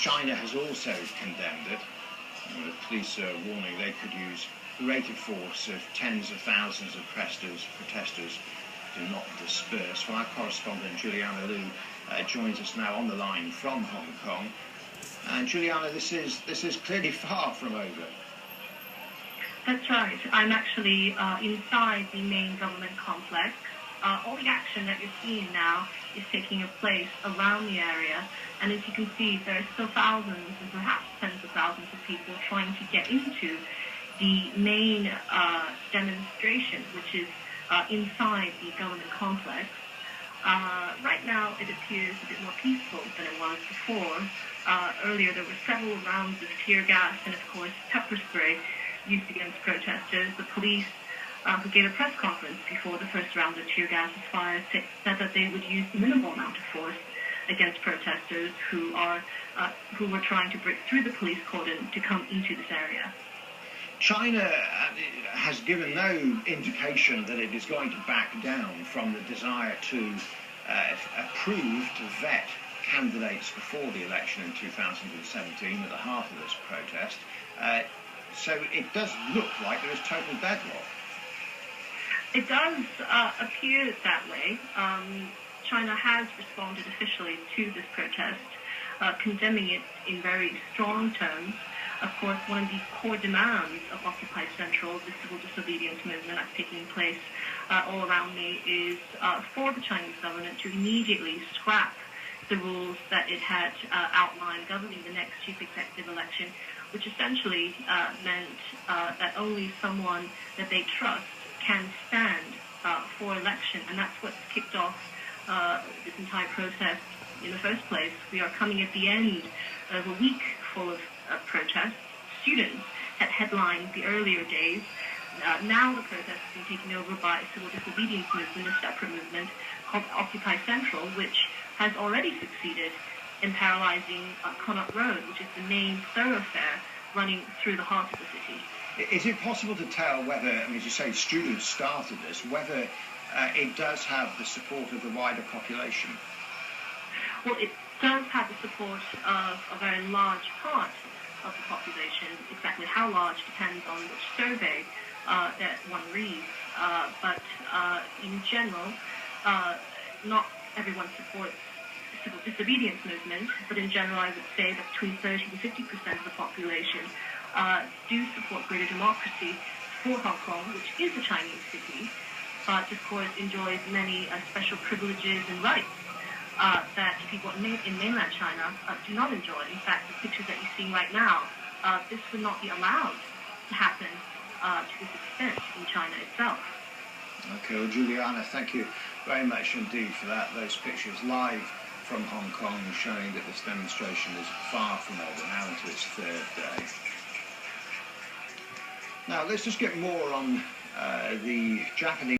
China has also condemned it. The police are warning they could use the rated force of tens of thousands of protesters to not disperse. Well, our correspondent Juliana Liu joins us now on the line from Hong Kong. And Juliana, this is clearly far from over. That's right. I'm actually inside the main government complex. All the action that you're seeing now is taking place around the area. And as you can see, there are still thousands and perhaps tens of thousands of people trying to get into the main demonstration, which is inside the government complex. Right now, it appears a bit more peaceful than it was before. Earlier, there were several rounds of tear gas and, of course, pepper spray used against protesters. The police, who gave a press conference before the first round of tear gas was fired, said that they would use minimal amount of force against protesters who were trying to break through the police cordon to come into this area. China has given no indication that it is going to back down from the desire to approve, to vet candidates before the election in 2017 at the heart of this protest. So it does look like there is total deadlock. It does appear that way. China has responded officially to this protest, condemning it in very strong terms. Of course, one of the core demands of Occupy Central, the civil disobedience movement that's taking place all around me, is for the Chinese government to immediately scrap the rules that it had outlined governing the next chief executive election, which essentially meant that only someone that they trust can stand for election. And that's what's kicked off this entire process in the first place. We are coming at the end of a week full of protests. Students had headlined the earlier days. Now the protest has been taken over by a civil disobedience movement, a separate movement called Occupy Central, which has already succeeded in paralyzing Connaught Road, which is the main thoroughfare running through the heart of the city. Is it possible to tell whether, as you say, students started this, whether it does have the support of the wider population? Well, it does have the support of a very large part of the population. Exactly how large depends on which survey that one reads. But in general, not everyone supports the civil disobedience movement, but in general I would say that between 30 to 50% of the population do support greater democracy for Hong Kong, which is a Chinese city, but of course enjoys many special privileges and rights that people in mainland China do not enjoy. In fact, the pictures that you're seeing right now, this would not be allowed to happen to this extent in China itself. Okay, well, Juliana, thank you very much indeed for that. Those pictures live from Hong Kong showing that this demonstration is far from over, now into its third day. Now, let's just get more on the Japanese